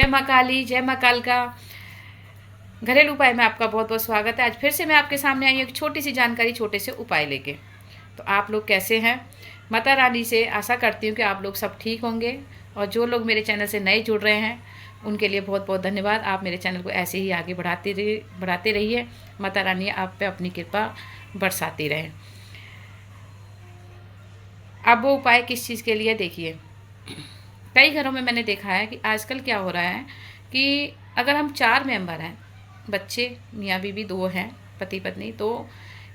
जय माँ काली, जय माँ कालका। घरेलू उपाय में आपका बहुत बहुत स्वागत है। आज फिर से मैं आपके सामने आई हूँ एक छोटी सी जानकारी, छोटे से उपाय लेके। तो आप लोग कैसे हैं? माता रानी से आशा करती हूँ कि आप लोग सब ठीक होंगे। और जो लोग मेरे चैनल से नए जुड़ रहे हैं उनके लिए बहुत बहुत धन्यवाद। आप मेरे चैनल को ऐसे ही आगे बढ़ाते रहिए। माता रानी आप पे अपनी कृपा बरसाती रहे। अब वो उपाय किस चीज़ के लिए, देखिए कई घरों में मैंने देखा है कि आजकल क्या हो रहा है कि अगर हम 4 मेंबर हैं, बच्चे, मियाँ बीवी 2 हैं, पति पत्नी, तो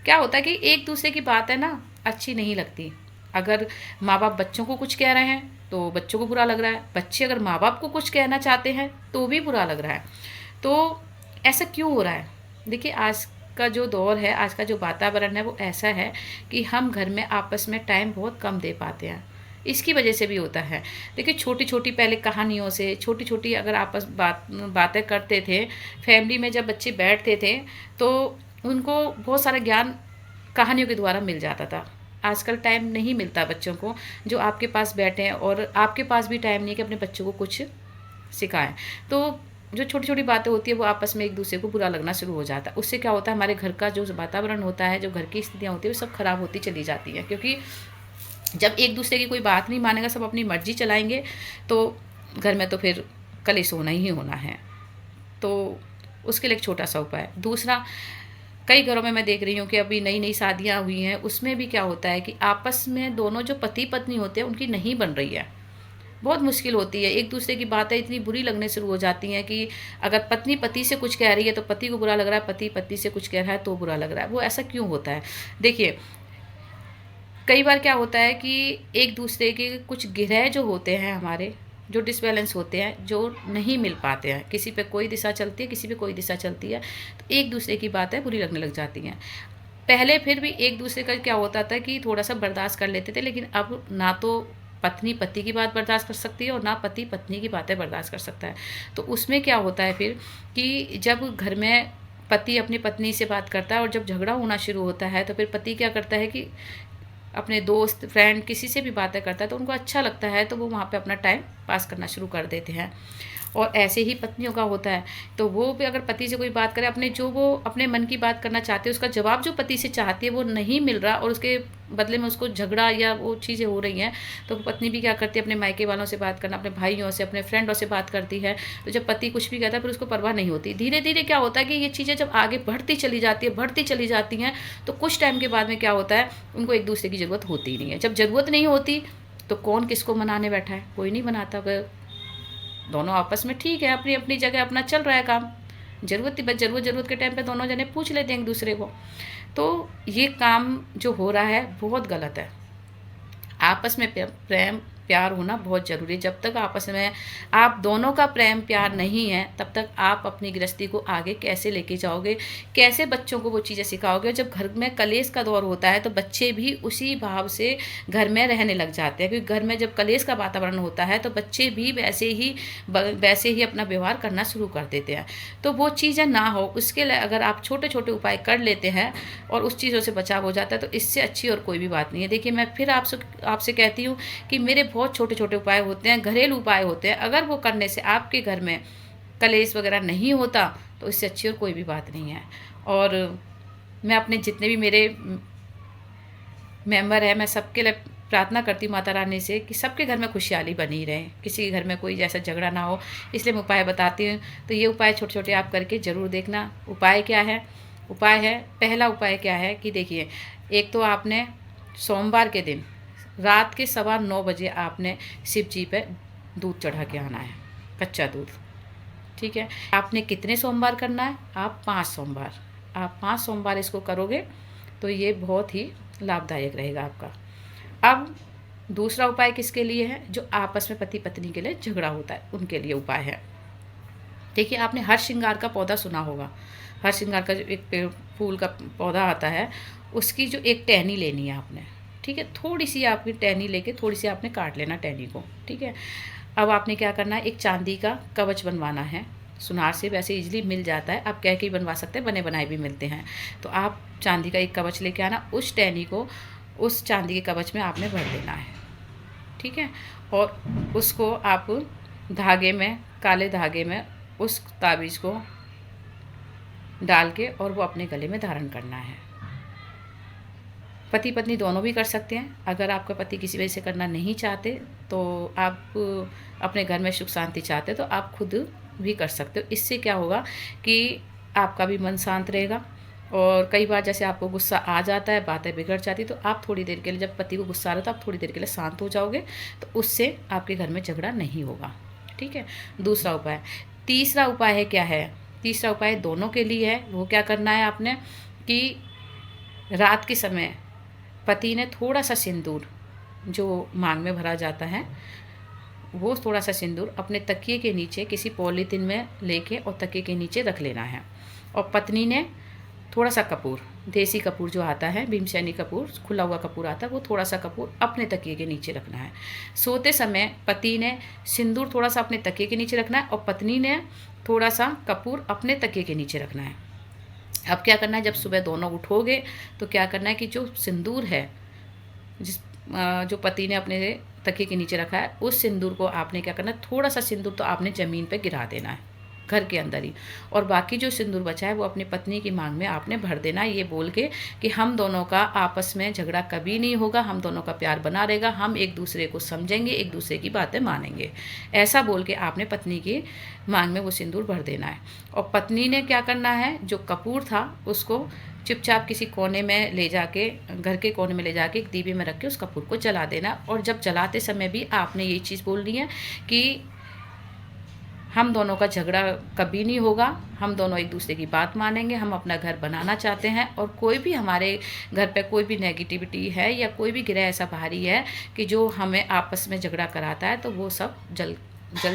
क्या होता है कि एक दूसरे की बात है ना अच्छी नहीं लगती। अगर माँ बाप बच्चों को कुछ कह रहे हैं तो बच्चों को बुरा लग रहा है, बच्चे अगर माँ बाप को कुछ कहना चाहते हैं तो भी बुरा लग रहा है। तो ऐसा क्यों हो रहा है? देखिए आज का जो दौर है, आज का जो वातावरण है वो ऐसा है कि हम घर में आपस में टाइम बहुत कम दे पाते हैं। इसकी वजह से भी होता है। देखिए छोटी छोटी पहले कहानियों से, छोटी छोटी अगर आपस बातें करते थे, फैमिली में जब बच्चे बैठते थे तो उनको बहुत सारा ज्ञान कहानियों के द्वारा मिल जाता था। आजकल टाइम नहीं मिलता बच्चों को जो आपके पास बैठे हैं, और आपके पास भी टाइम नहीं है कि अपने बच्चों को कुछ सिखाएं। तो जो छोटी छोटी बातें होती है वो आपस में एक दूसरे को बुरा लगना शुरू हो जाता है। उससे क्या होता है, हमारे घर का जो वातावरण होता है, जो घर की स्थितियाँ होती है वो सब खराब होती चली जाती हैं। क्योंकि जब एक दूसरे की कोई बात नहीं मानेगा, सब अपनी मर्जी चलाएंगे, तो घर में तो फिर कलेश होना ही होना है। तो उसके लिए एक छोटा सा उपाय। दूसरा, कई घरों में मैं देख रही हूँ कि अभी नई नई शादियाँ हुई हैं, उसमें भी क्या होता है कि आपस में दोनों जो पति पत्नी होते हैं उनकी नहीं बन रही है। बहुत मुश्किल होती है, एक दूसरे की बातें इतनी बुरी लगने शुरू हो जाती हैं कि अगर पत्नी पति से कुछ कह रही है तो पति को बुरा लग रहा है, पति पत्नी से कुछ कह रहा है तो बुरा लग रहा है। वो ऐसा क्यों होता है? देखिए कई बार क्या होता है कि एक दूसरे के कुछ ग्रह जो होते हैं हमारे, जो डिसबैलेंस होते हैं, जो नहीं मिल पाते हैं, किसी पे कोई दिशा चलती है, किसी पे कोई दिशा चलती है, तो एक दूसरे की बातें बुरी लगने लग जाती हैं। पहले फिर भी एक दूसरे का क्या होता था कि थोड़ा सा बर्दाश्त कर लेते थे, लेकिन अब ना तो पत्नी पति की बात बर्दाश्त कर सकती है और ना पति पत्नी की बातें बर्दाश्त कर सकता है। तो उसमें क्या होता है फिर कि जब घर में पति अपनी पत्नी से बात करता है और जब झगड़ा होना शुरू होता है तो फिर पति क्या करता है कि अपने दोस्त, फ्रेंड, किसी से भी बातें करता है तो उनको अच्छा लगता है, तो वो वहाँ पे अपना टाइम पास करना शुरू कर देते हैं। और ऐसे ही पत्नियों का होता है, तो वो भी अगर पति से कोई बात करे, अपने जो वो अपने मन की बात करना चाहती है उसका जवाब जो पति से चाहती है वो नहीं मिल रहा और उसके बदले में उसको झगड़ा या वो चीज़ें हो रही हैं, तो पत्नी भी क्या करती है, अपने मायके वालों से बात करना, अपने भाइयों से, अपने फ्रेंडों से बात करती है। तो जब पति कुछ भी कहता है फिर उसको परवाह नहीं होती। धीरे धीरे क्या होता है कि ये चीज़ें जब आगे बढ़ती चली जाती हैं, तो कुछ टाइम के बाद में क्या होता है, उनको एक दूसरे की ज़रूरत होती ही नहीं है। जब ज़रूरत नहीं होती तो कौन किसको मनाने बैठा है? कोई नहीं मनाता। दोनों आपस में ठीक है, अपनी अपनी जगह अपना चल रहा है काम। ज़रूरत के टाइम पे दोनों जने पूछ लेते हैं एक दूसरे को। तो ये काम जो हो रहा है बहुत गलत है। आपस में प्रेम प्यार होना बहुत ज़रूरी है। जब तक आपस में आप दोनों का प्रेम प्यार नहीं है तब तक आप अपनी गृहस्थी को आगे कैसे लेके जाओगे, कैसे बच्चों को वो चीज़ें सिखाओगे? जब घर में कलेश का दौर होता है तो बच्चे भी उसी भाव से घर में रहने लग जाते हैं, क्योंकि घर में जब कलेश का वातावरण होता है तो बच्चे भी वैसे ही अपना व्यवहार करना शुरू कर देते हैं। तो वो चीज़ें ना हो, उसके लिए अगर आप छोटे छोटे उपाय कर लेते हैं और उस चीज़ों से बचाव हो जाता है तो इससे अच्छी और कोई भी बात नहीं है। देखिए मैं फिर आपसे कहती हूँ कि मेरे बहुत छोटे छोटे उपाय होते हैं, घरेलू उपाय होते हैं। अगर वो करने से आपके घर में कलेश वगैरह नहीं होता तो इससे अच्छी और कोई भी बात नहीं है। और मैं अपने जितने भी मेरे मेंबर हैं, मैं सबके लिए प्रार्थना करती हूँ माता रानी से कि सबके घर में खुशहाली बनी रहे, किसी के घर में कोई जैसा झगड़ा ना हो। इसलिए मैं उपाय बताती हूँ। तो ये उपाय छोटे छोटे आप करके ज़रूर देखना। उपाय क्या है? उपाय है, पहला उपाय क्या है कि देखिए, एक तो आपने सोमवार के दिन रात के 9:15 बजे आपने शिव जी पे दूध चढ़ा के आना है, कच्चा दूध। ठीक है? आपने कितने सोमवार करना है? आप 5 सोमवार। आप 5 सोमवार इसको करोगे तो ये बहुत ही लाभदायक रहेगा आपका। अब दूसरा उपाय किसके लिए है? जो आपस में पति पत्नी के लिए झगड़ा होता है उनके लिए उपाय है। देखिए आपने हर श्रृंगार का पौधा सुना होगा। हर श्रृंगार का जो एक फूल का पौधा आता है, उसकी जो एक टहनी लेनी है आपने। ठीक है? थोड़ी सी आपकी टहनी लेके थोड़ी सी आपने काट लेना टहनी को। ठीक है? अब आपने क्या करना है, एक चांदी का कवच बनवाना है। सुनार से वैसे इजीली मिल जाता है, आप कह के ही बनवा सकते हैं, बने बनाए भी मिलते हैं। तो आप चांदी का एक कवच लेके आना, उस टहनी को उस चांदी के कवच में आपने भर देना है। ठीक है? और उसको आप धागे में काले धागे में उस ताबीज़ को डाल के और वो अपने गले में धारण करना है। पति पत्नी दोनों भी कर सकते हैं। अगर आपका पति किसी वजह से करना नहीं चाहते तो आप अपने घर में सुख शांति चाहते तो आप खुद भी कर सकते हो। इससे क्या होगा कि आपका भी मन शांत रहेगा। और कई बार जैसे आपको गुस्सा आ जाता है, बातें बिगड़ जाती, तो आप थोड़ी देर के लिए, जब पति को गुस्सा आ रहा है तो आप थोड़ी देर के लिए शांत हो जाओगे, तो उससे आपके घर में झगड़ा नहीं होगा। ठीक है, दूसरा उपाय। तीसरा उपाय है क्या है? तीसरा उपाय दोनों के लिए है। वो क्या करना है आपने कि रात के समय पति ने थोड़ा सा सिंदूर, जो मांग में भरा जाता है, वो थोड़ा सा सिंदूर अपने तकिए के नीचे किसी पॉलीथिन में लेके और तकिए के नीचे रख लेना है। और पत्नी ने थोड़ा सा कपूर, देसी कपूर जो आता है, भीमसेनी कपूर, खुला हुआ कपूर आता है, वो थोड़ा सा कपूर अपने तकिए के नीचे रखना है। सोते समय पति ने सिंदूर थोड़ा सा अपने तकिए के नीचे रखना है और पत्नी ने थोड़ा सा कपूर अपने तकिए के नीचे रखना है। अब क्या करना है, जब सुबह दोनों उठोगे तो क्या करना है कि जो सिंदूर है, जो पति ने अपने तकिए के नीचे रखा है, उस सिंदूर को आपने क्या करना है, थोड़ा सा सिंदूर तो आपने ज़मीन पे गिरा देना है घर के अंदर ही, और बाकी जो सिंदूर बचा है वो अपनी पत्नी की मांग में आपने भर देना है, ये बोल के कि हम दोनों का आपस में झगड़ा कभी नहीं होगा, हम दोनों का प्यार बना रहेगा, हम एक दूसरे को समझेंगे, एक दूसरे की बातें मानेंगे। ऐसा बोल के आपने पत्नी की मांग में वो सिंदूर भर देना है। और पत्नी ने क्या करना है, जो कपूर था उसको चुपचाप किसी कोने में ले जाके, घर के कोने में ले जाके एक दीवे में रख के उस कपूर को जला देना। और जब जलाते समय भी आपने ये चीज़ बोलनी है कि हम दोनों का झगड़ा कभी नहीं होगा, हम दोनों एक दूसरे की बात मानेंगे, हम अपना घर बनाना चाहते हैं, और कोई भी हमारे घर पे कोई भी नेगेटिविटी है या कोई भी ग्रह ऐसा बाहरी है कि जो हमें आपस में झगड़ा कराता है, तो वो सब जल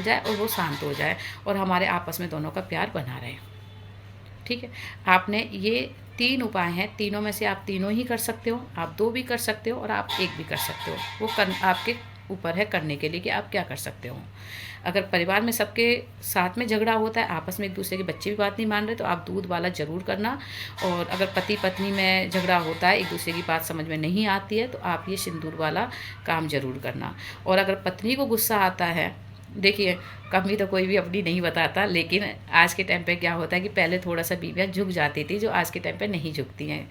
जाए और वो शांत हो जाए और हमारे आपस में दोनों का प्यार बना रहे। ठीक है, आपने ये 3 उपाय हैं, तीनों में से आप तीनों ही कर सकते हो, आप 2 भी कर सकते हो और आप 1 भी कर सकते हो। वो आपके ऊपर है करने के लिए कि आप क्या कर सकते हो। अगर परिवार में सबके साथ में झगड़ा होता है, आपस में एक दूसरे के बच्चे भी बात नहीं मान रहे, तो आप दूध वाला ज़रूर करना। और अगर पति पत्नी में झगड़ा होता है, एक दूसरे की बात समझ में नहीं आती है, तो आप ये सिंदूर वाला काम ज़रूर करना। और अगर पत्नी को गुस्सा आता है, देखिए कमी तो कोई भी अपनी नहीं बताता, लेकिन आज के टाइम पे क्या होता है कि पहले थोड़ा सा बीवियाँ झुक जाती थी, जो आज के टाइम पे नहीं झुकती हैं।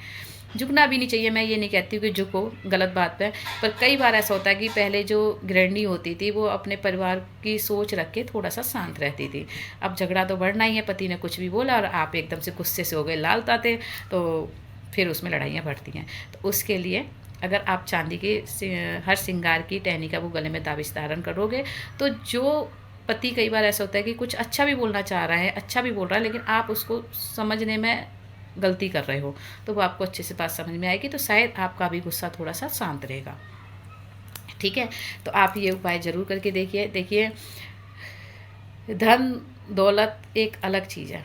झुकना भी नहीं चाहिए, मैं ये नहीं कहती हूँ कि झुको, गलत बात है, पर कई बार ऐसा होता है कि पहले जो गृहिणी होती थी वो अपने परिवार की सोच रख के थोड़ा सा शांत रहती थी। अब झगड़ा तो बढ़ना ही है, पति ने कुछ भी बोला और आप एकदम से गुस्से से हो गए, लाल ताते, तो फिर उसमें लड़ाइयाँ बढ़ती हैं। तो उसके लिए अगर आप चांदी के हर श्रृंगार की टहनी का वो गले में ताबीज़ धारण करोगे, तो जो पति, कई बार ऐसा होता है कि कुछ अच्छा भी बोलना चाह रहा है, अच्छा भी बोल रहा है, लेकिन आप उसको समझने में गलती कर रहे हो, तो वो आपको अच्छे से बात समझ में आएगी, तो शायद आपका भी गुस्सा थोड़ा सा शांत रहेगा। ठीक है, तो आप ये उपाय ज़रूर करके देखिए। देखिए, धन दौलत एक अलग चीज़ है,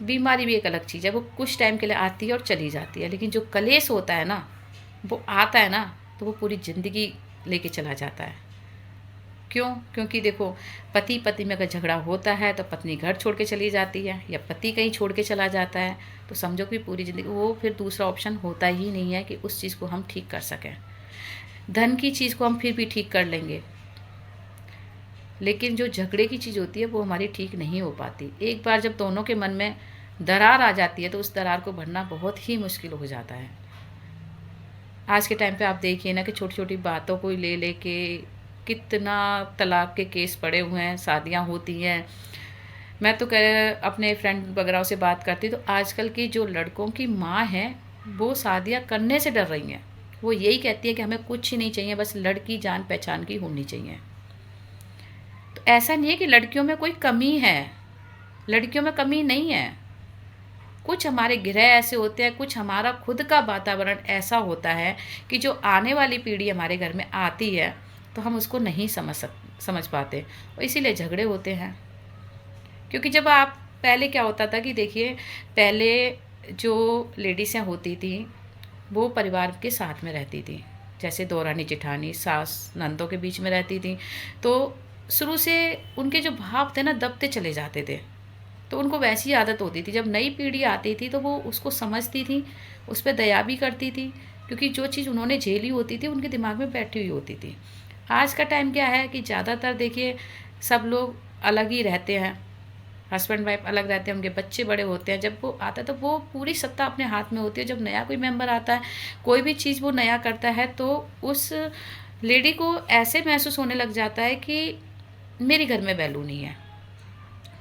बीमारी भी एक अलग चीज़ है, वो कुछ टाइम के लिए आती है और चली जाती है, लेकिन जो कलेश होता है ना, वो आता है ना, तो वो पूरी ज़िंदगी लेके चला जाता है। क्यों? क्योंकि देखो, पति पत्नी में अगर झगड़ा होता है तो पत्नी घर छोड़ के चली जाती है या पति कहीं छोड़ के चला जाता है, तो समझो कि पूरी ज़िंदगी वो, फिर दूसरा ऑप्शन होता ही नहीं है कि उस चीज़ को हम ठीक कर सकें। धन की चीज़ को हम फिर भी ठीक कर लेंगे, लेकिन जो झगड़े की चीज़ होती है वो हमारी ठीक नहीं हो पाती। एक बार जब दोनों के मन में दरार आ जाती है तो उस दरार को भरना बहुत ही मुश्किल हो जाता है। आज के टाइम पे आप देखिए ना कि छोटी छोटी बातों को ले लेके कितना तलाक के केस पड़े हुए हैं, शादियां होती हैं। मैं तो अपने फ्रेंड वगैरह से बात करती, तो आजकल की जो लड़कों की माँ हैं वो शादियां करने से डर रही हैं। वो यही कहती है कि हमें कुछ ही नहीं चाहिए, बस लड़की जान पहचान की होनी चाहिए। तो ऐसा नहीं है कि लड़कियों में कोई कमी है, लड़कियों में कमी नहीं है। कुछ हमारे ग्रह ऐसे होते हैं, कुछ हमारा खुद का वातावरण ऐसा होता है कि जो आने वाली पीढ़ी हमारे घर में आती है तो हम उसको नहीं समझ पाते, और इसीलिए झगड़े होते हैं। क्योंकि जब आप, पहले क्या होता था कि देखिए, पहले जो लेडीज़ें होती थी वो परिवार के साथ में रहती थी, जैसे दौरानी जेठानी, सास नंदों के बीच में रहती थी, तो शुरू से उनके जो भाव थे ना दबते चले जाते थे, तो उनको वैसी आदत होती थी। जब नई पीढ़ी आती थी तो वो उसको समझती थी, उस पर दया भी करती थी, क्योंकि जो चीज़ उन्होंने झेली होती थी उनके दिमाग में बैठी हुई होती थी। आज का टाइम क्या है कि ज़्यादातर देखिए सब लोग अलग ही रहते हैं, हस्बैंड वाइफ अलग रहते हैं, उनके बच्चे बड़े होते हैं, जब वो आता है तो वो पूरी सत्ता अपने हाथ में होती है। जब नया कोई मेंबर आता है, कोई भी चीज़ वो नया करता है, तो उस लेडी को ऐसे महसूस होने लग जाता है कि मेरे घर में वैल्यू नहीं है।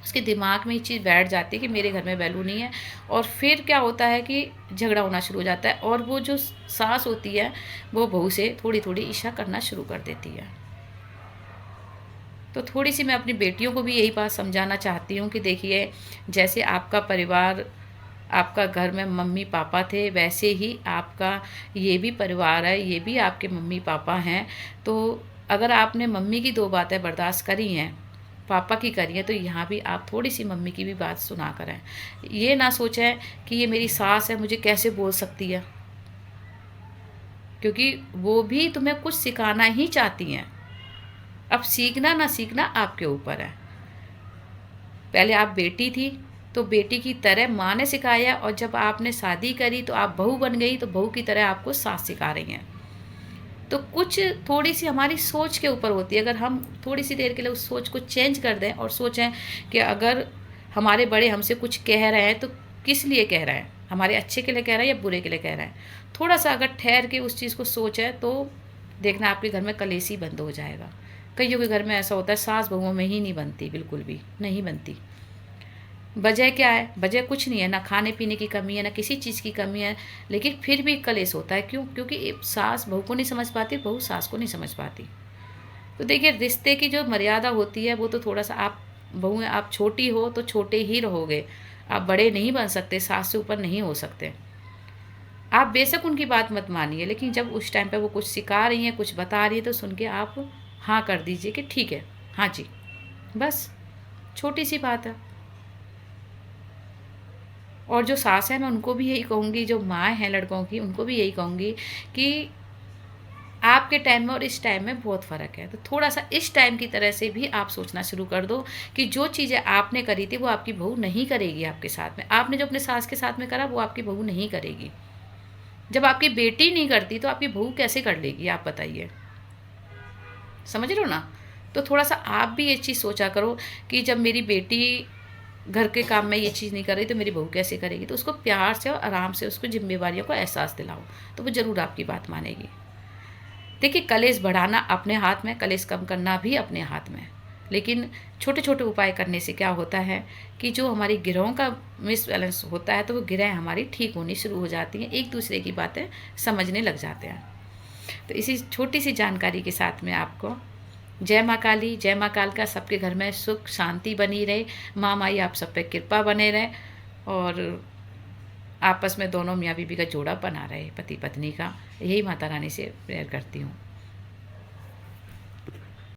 उसके दिमाग में ये चीज़ बैठ जाती है कि मेरे घर में वैल्यू नहीं है, और फिर क्या होता है कि झगड़ा होना शुरू हो जाता है, और वो जो सास होती है वो बहू से थोड़ी थोड़ी ईर्ष्या करना शुरू कर देती है। तो थोड़ी सी मैं अपनी बेटियों को भी यही बात समझाना चाहती हूँ कि देखिए, जैसे आपका परिवार, आपका घर में मम्मी पापा थे, वैसे ही आपका ये भी परिवार है, ये भी आपके मम्मी पापा हैं। तो अगर आपने मम्मी की 2 बातें बर्दाश्त करी हैं, पापा की करी है, तो यहाँ भी आप थोड़ी सी मम्मी की भी बात सुना करें। ये ना सोचें कि ये मेरी सास है, मुझे कैसे बोल सकती है, क्योंकि वो भी तुम्हें कुछ सिखाना ही चाहती हैं। अब सीखना ना सीखना आपके ऊपर है। पहले आप बेटी थी, तो बेटी की तरह माँ ने सिखाया, और जब आपने शादी करी तो आप बहू बन गई, तो बहू की तरह आपको सास सिखा रही हैं। तो कुछ थोड़ी सी हमारी सोच के ऊपर होती है। अगर हम थोड़ी सी देर के लिए उस सोच को चेंज कर दें और सोचें कि अगर हमारे बड़े हमसे कुछ कह रहे हैं तो किस लिए कह रहे हैं, हमारे अच्छे के लिए कह रहे हैं या बुरे के लिए कह रहे हैं, थोड़ा सा अगर ठहर के उस चीज़ को सोचें तो देखना आपके घर में कलेश ही बंद हो जाएगा। कईयों के घर में ऐसा होता है, सास बहुओं में ही नहीं बनती, बिल्कुल भी नहीं बनती। वजह क्या है? वजह कुछ नहीं है, ना खाने पीने की कमी है, ना किसी चीज़ की कमी है, लेकिन फिर भी कलेश होता है। क्यों? क्योंकि सास बहू को नहीं समझ पाती, बहू सास को नहीं समझ पाती। तो देखिए, रिश्ते की जो मर्यादा होती है वो तो थोड़ा सा, आप बहू हैं, आप छोटी हो तो छोटे ही रहोगे, आप बड़े नहीं बन सकते, सास से ऊपर नहीं हो सकते। आप बेशक उनकी बात मत मानिए, लेकिन जब उस टाइम पे वो कुछ सिखा रही हैं, कुछ बता रही है, तो सुन के आप हाँ कर दीजिए कि ठीक है, हाँ जी, बस छोटी सी बात है। और जो सास है, मैं उनको भी यही कहूँगी, जो माँ हैं लड़कों की, उनको भी यही कहूँगी कि आपके टाइम में और इस टाइम में बहुत फ़र्क है। तो थोड़ा-सा इस टाइम की तरह से भी आप सोचना शुरू कर दो कि जो चीज़ें आपने करी थी, वो आपकी बहू नहीं करेगी आपके साथ में। आपने जो अपने सास के साथ में करा, वो आपकी बहू नहीं करेगी। जब आपकी बेटी नहीं करती, तो आपकी बहू कैसे कर लेगी, आप बताइए? समझ रहे हो ना? तो थोड़ा-सा आप भी ये चीज़ सोचा करो कि जब मेरी बेटी घर के काम में ये चीज़ नहीं कर रही, तो मेरी बहू कैसे करेगी? तो उसको प्यार से और आराम से उसको ज़िम्मेवारियों का एहसास दिलाओ, तो वो ज़रूर आपकी बात मानेगी। देखिए, कलेश बढ़ाना अपने हाथ में, कलेश कम करना भी अपने हाथ में। लेकिन छोटे-छोटे उपाय करने से क्या होता है कि जो हमारी गिरहों का मिसबैलेंस होता है, तो वो गिरहें हमारी ठीक होनी शुरू हो जाती हैं, एक-दूसरे की बातें समझने लग जाते हैं। तो इसी छोटी-सी जानकारी के साथ में आपको जय माँ काली, जय माँ कालका, सबके घर में सुख शांति बनी रहे, माँ माई आप सब पे कृपा बने रहे, और आपस में दोनों मियाँ बीवी का जोड़ा बना रहे, पति पत्नी का। यही माता रानी से प्रेयर करती हूँ।